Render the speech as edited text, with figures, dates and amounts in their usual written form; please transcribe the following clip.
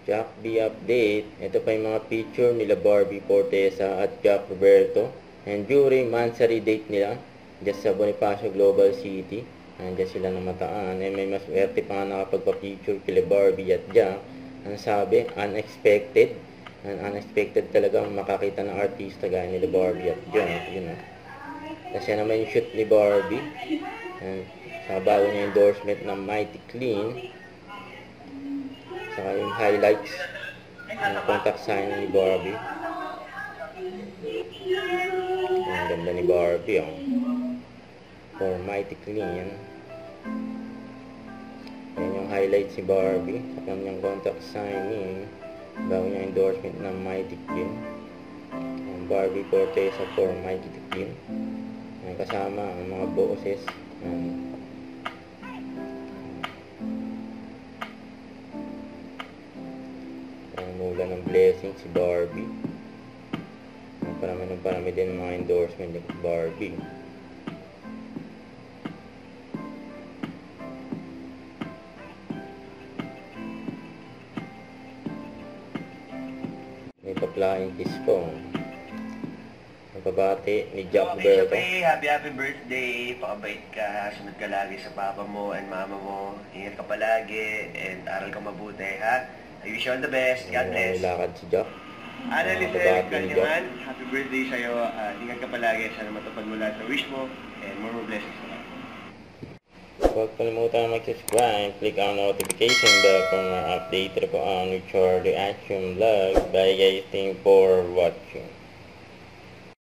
Jack B update. Ito pa yung mga picture nila Barbie Fortesa at Jack Roberto. And during monthsary date nila, just sa Bonifacio Global City. Nandiyan sila namataan. And may mas werte pa nga nakapagpa-picture kila Barbie at Jack. Ang sabi, unexpected. And unexpected talagang makakita ng artista gaya nila Barbie at Jack. Yun know. Kasi naman yung shoot ni Barbie. And sa bago niya endorsement ng Mighty Clean. Saka yung highlights ng contact sign ni Barbie. Ang ganda ni Barbie, oh. For Mighty Clean. Yan yung highlights ni Barbie. Sa kanyang contact signing. Bago niya endorsement ng Mighty Clean. Ang Barbie Fortesa for Mighty Clean. Yan, kasama ang mga boses. Mula ng blessing si Barbie. Parami din mga endorsement ni Barbie. May pa-flying kiss po. Pabati ni Jack Roberto. Happy birthday. Pakabait ka. Sunod ka lagi sa papa mo and mama mo. Ingat ka palagi and aral ka mabuti, ha? I wish you all the best. God bless. Lakad si Jack. Annalise Eric Calyaman, happy birthday sa'yo. Ingat ka palagi. Sana matupad mo lahat ng wish mo and more blessings na lang. Huwag kalimutan mag-subscribe. Click ang notification bell for more update po on Richard Reaction Vlog. Bye guys. Thank you for watching.